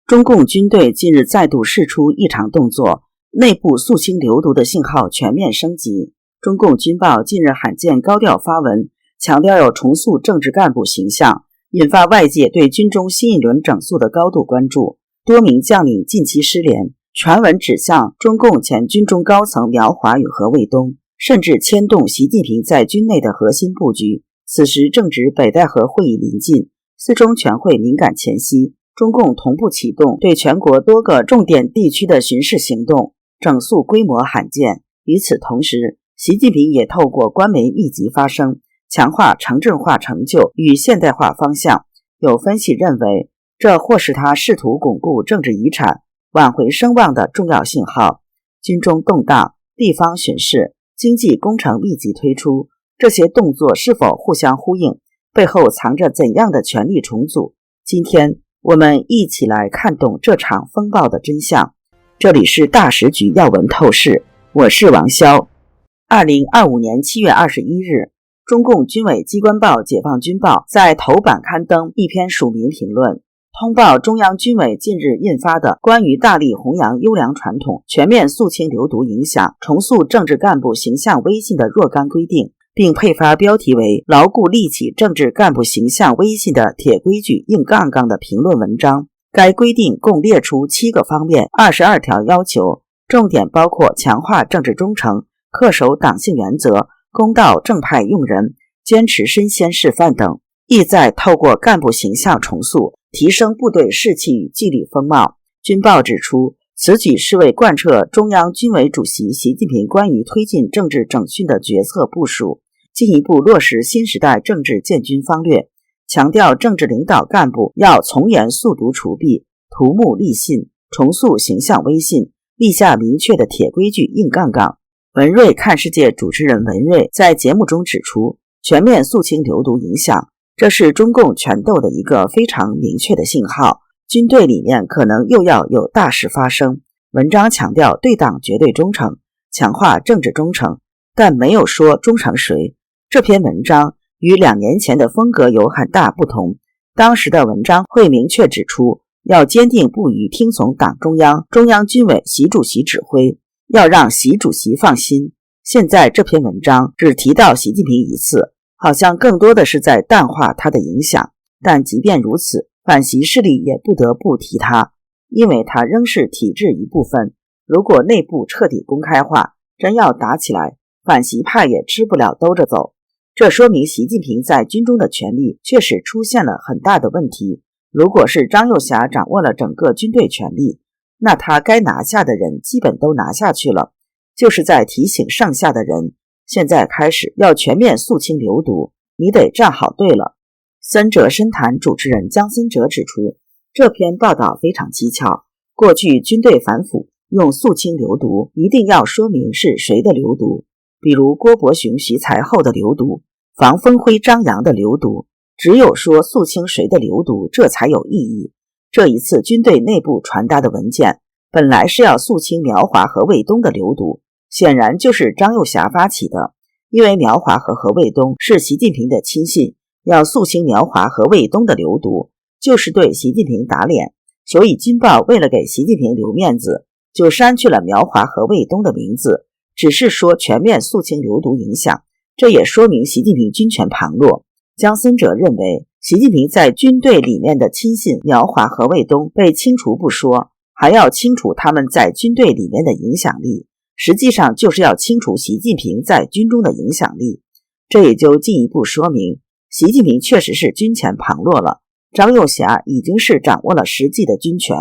中共军队近日再度释出异常动作，内部肃清流毒的信号全面升级。中共军报近日罕见高调发文，强调要重塑政治干部形象，引发外界对军中新一轮整肃的高度关注。多名将领近期失联，传闻指向中共前军中高层苗华与何卫东，甚至牵动习近平在军内的核心布局。此时正值北戴河会议临近，四中全会敏感前夕，中共同步启动对全国多个重点地区的巡视行动，整肃规模罕见。与此同时，习近平也透过官媒密集发声，强化城镇化成就与现代化方向。有分析认为，这或是他试图巩固政治遗产、挽回声望的重要信号。军中动荡，地方巡视，经济工程密集推出，这些动作是否互相呼应？背后藏着怎样的权力重组？今天我们一起来看懂这场风暴的真相。这里是大时局要闻透视，我是王潇。2025年7月21日，中共军委机关报《解放军报》在头版刊登一篇署名评论，通报中央军委近日印发的关于大力弘扬优良传统、全面肃清流毒影响、重塑政治干部形象威信的若干规定，并配发标题为牢固立起政治干部形象威信的铁规矩硬杠杠的评论文章。该规定共列出7个方面22条要求，重点包括强化政治忠诚、恪守党性原则、公道正派用人、坚持身先示范等，意在透过干部形象重塑，提升部队士气与纪律风貌。军报指出，此举是为贯彻中央军委主席习近平关于推进政治整训的决策部署，进一步落实新时代政治建军方略，强调政治领导干部要从严肃毒除弊，图募立信，重塑形象威信，立下明确的铁规矩硬杠杠。文瑞看世界主持人文瑞在节目中指出，全面肃清流毒影响，这是中共权斗的一个非常明确的信号，军队里面可能又要有大事发生。文章强调对党绝对忠诚，强化政治忠诚，但没有说忠诚谁。这篇文章与2年前的风格有很大不同，当时的文章会明确指出，要坚定不渝听从党中央、中央军委习主席指挥，要让习主席放心。现在这篇文章只提到习近平一次，好像更多的是在淡化他的影响。但即便如此，反习势力也不得不提他，因为他仍是体制一部分。如果内部彻底公开化，真要打起来，反习派也吃不了兜着走。这说明习近平在军中的权力确实出现了很大的问题。如果是张又侠掌握了整个军队权力，那他该拿下的人基本都拿下去了，就是在提醒剩下的人，现在开始要全面肃清流毒，你得站好队了。森哲深谈主持人姜森哲指出，这篇报道非常蹊跷，过去军队反腐用肃清流毒，一定要说明是谁的流毒，比如郭伯雄、徐才厚的流毒，房峰辉、张扬的流毒，只有说肃清谁的流毒，这才有意义。这一次军队内部传达的文件本来是要肃清苗华和卫东的流毒，显然就是张又侠发起的，因为苗华和何卫东是习近平的亲信，要肃清苗华和卫东的流毒，就是对习近平打脸。所以军报为了给习近平留面子，就删去了苗华和卫东的名字，只是说全面肃清流毒影响，这也说明习近平军权旁落。姜森哲认为，习近平在军队里面的亲信苗华和卫东被清除不说，还要清除他们在军队里面的影响力，实际上就是要清除习近平在军中的影响力。这也就进一步说明，习近平确实是军权旁落了，张又侠已经是掌握了实际的军权。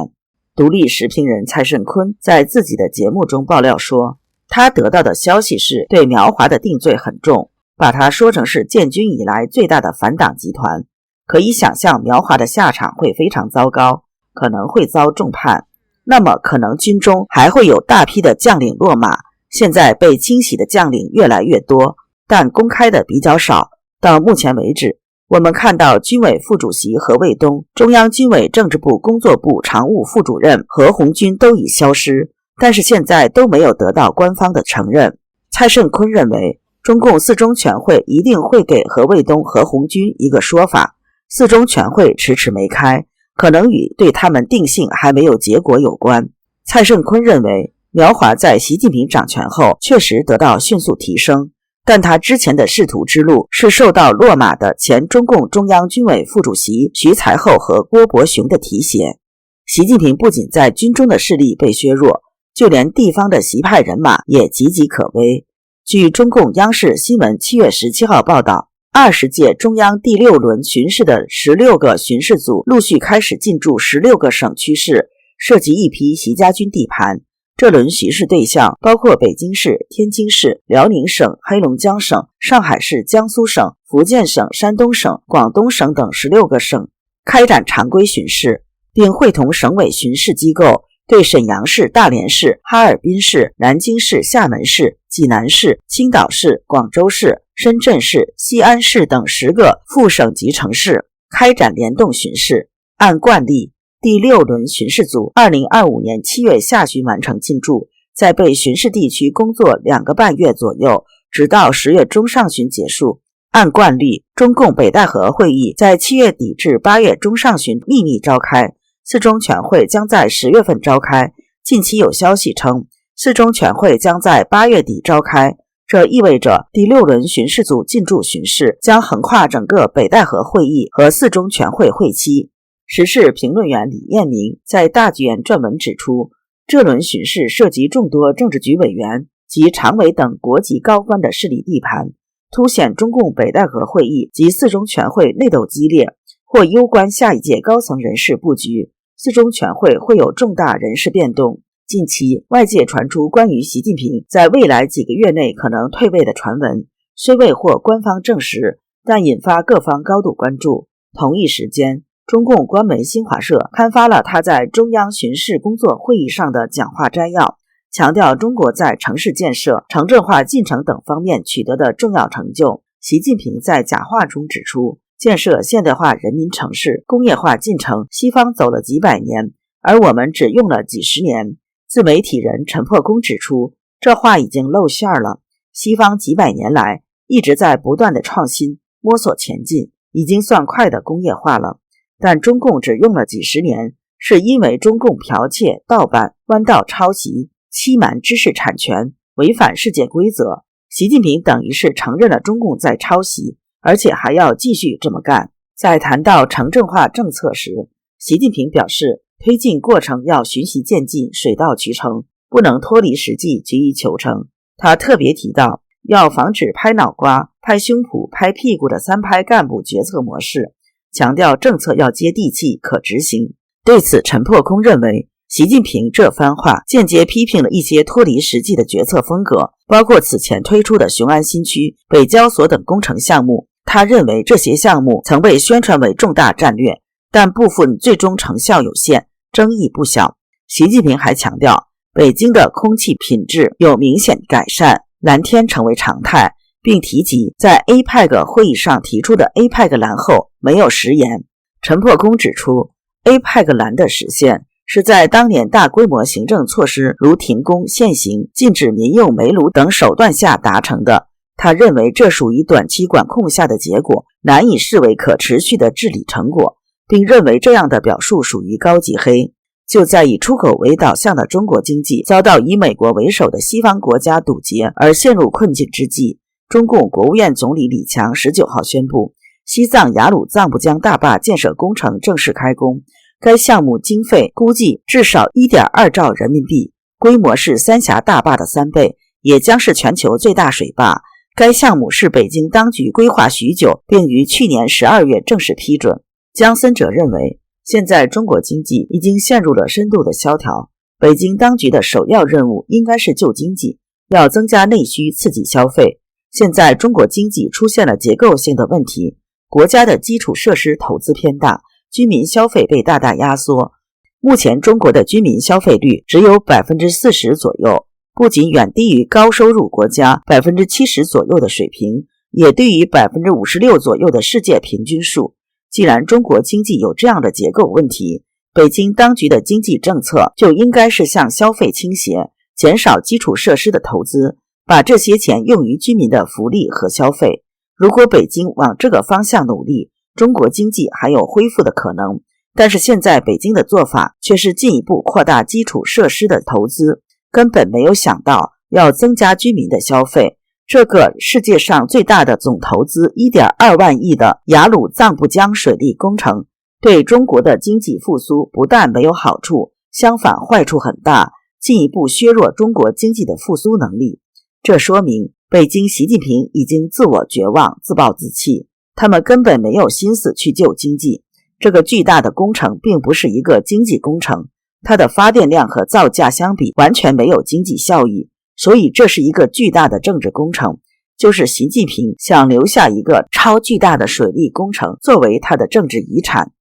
独立时评人蔡胜坤在自己的节目中爆料说，他得到的消息是对苗华的定罪很重，把他说成是建军以来最大的反党集团。可以想象苗华的下场会非常糟糕，可能会遭重判。那么可能军中还会有大批的将领落马，现在被清洗的将领越来越多，但公开的比较少。到目前为止，我们看到军委副主席何卫东、中央军委政治部工作部常务副主任何鸿钧都已消失，但是现在都没有得到官方的承认。蔡胜坤认为，中共四中全会一定会给何卫东、何鸿钧一个说法，四中全会迟迟没开，可能与对他们定性还没有结果有关。蔡胜坤认为，苗华在习近平掌权后确实得到迅速提升，但他之前的仕途之路是受到落马的前中共中央军委副主席徐才厚和郭伯雄的提携。习近平不仅在军中的势力被削弱，就连地方的习派人马也岌岌可危。据中共央视新闻7月17号报道，20届中央第6轮巡视的16个巡视组陆续开始进驻16个省区市，涉及一批习家军地盘。这轮巡视对象包括北京市、天津市、辽宁省、黑龙江省、上海市、江苏省、福建省、山东省、广东省等16个省，开展常规巡视，并会同省委巡视机构对沈阳市、大连市、哈尔滨市、南京市、厦门市、济南市、青岛市、广州市、深圳市、西安市等10个副省级城市开展联动巡视。按惯例，第6轮巡视组2025年7月下旬完成进驻，在被巡视地区工作2个半月左右，直到10月中上旬结束。按惯例，中共北戴河会议在7月底至8月中上旬秘密召开，四中全会将在10月份召开。近期有消息称，四中全会将在8月底召开，这意味着第6轮巡视组进驻巡视将横跨整个北戴河会议和四中全会会期。时事评论员李彦明在大纪元撰文指出，这轮巡视涉及众多政治局委员及常委等国级高官的势力地盘，凸显中共北戴河会议及四中全会内斗激烈，或攸关下一届高层人事布局，四中全会会有重大人事变动。近期外界传出关于习近平在未来几个月内可能退位的传闻，虽未获官方证实，但引发各方高度关注。同一时间，中共官媒新华社刊发了他在中央巡视工作会议上的讲话摘要，强调中国在城市建设、城镇化进程等方面取得的重要成就。习近平在讲话中指出，建设现代化人民城市、工业化进程，西方走了几百年，而我们只用了几十年。自媒体人陈破功指出，这话已经露馅了。西方几百年来一直在不断的创新、摸索前进，已经算快的工业化了。但中共只用了几十年，是因为中共剽窃、盗版、弯道抄袭、欺瞒知识产权、违反世界规则。习近平等于是承认了中共在抄袭，而且还要继续这么干。在谈到城镇化政策时，习近平表示，推进过程要循序渐进、水到渠成，不能脱离实际、急于求成。他特别提到，要防止拍脑瓜、拍胸脯、拍屁股的3拍干部决策模式，强调政策要接地气、可执行。对此，陈破空认为，习近平这番话间接批评了一些脱离实际的决策风格，包括此前推出的雄安新区、北交所等工程项目。他认为这些项目曾被宣传为重大战略，但部分最终成效有限，争议不小。习近平还强调，北京的空气品质有明显改善，蓝天成为常态，并提及在 APEC 会议上提出的 APEC 蓝后没有食言。陈破功指出， APEC 蓝的实现是在当年大规模行政措施如停工、限行、禁止民用煤炉等手段下达成的。他认为这属于短期管控下的结果，难以视为可持续的治理成果，并认为这样的表述属于高级黑。就在以出口为导向的中国经济遭到以美国为首的西方国家堵截而陷入困境之际，中共国务院总理李强19号宣布，西藏雅鲁藏布江大坝建设工程正式开工。该项目经费估计至少 1.2 兆人民币，规模是三峡大坝的3倍，也将是全球最大水坝。该项目是北京当局规划许久，并于去年12月正式批准。江森哲认为，现在中国经济已经陷入了深度的萧条，北京当局的首要任务应该是救经济，要增加内需，刺激消费。现在中国经济出现了结构性的问题，国家的基础设施投资偏大，居民消费被大大压缩。目前中国的居民消费率只有 40% 左右，不仅远低于高收入国家 70% 左右的水平，也低于 56% 左右的世界平均数。既然中国经济有这样的结构问题，北京当局的经济政策就应该是向消费倾斜，减少基础设施的投资，把这些钱用于居民的福利和消费。如果北京往这个方向努力，中国经济还有恢复的可能，但是现在北京的做法却是进一步扩大基础设施的投资，根本没有想到要增加居民的消费。这个世界上最大的总投资 1.2 万亿的雅鲁藏布江水利工程，对中国的经济复苏不但没有好处，相反坏处很大，进一步削弱中国经济的复苏能力。这说明北京习近平已经自我绝望，自暴自弃，他们根本没有心思去救经济。这个巨大的工程并不是一个经济工程，它的发电量和造价相比完全没有经济效益，所以这是一个巨大的政治工程，就是习近平想留下一个超巨大的水利工程作为他的政治遗产。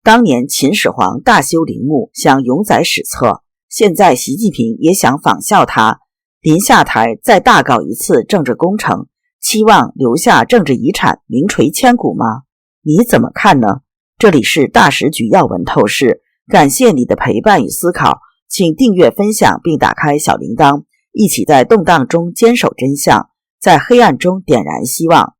当年秦始皇大修陵墓，想永载史册，现在习近平也想仿效他，临下台再大搞一次政治工程，期望留下政治遗产名垂千古吗？你怎么看呢？这里是大时局要闻透视，感谢你的陪伴与思考，请订阅分享并打开小铃铛，一起在动荡中坚守真相，在黑暗中点燃希望。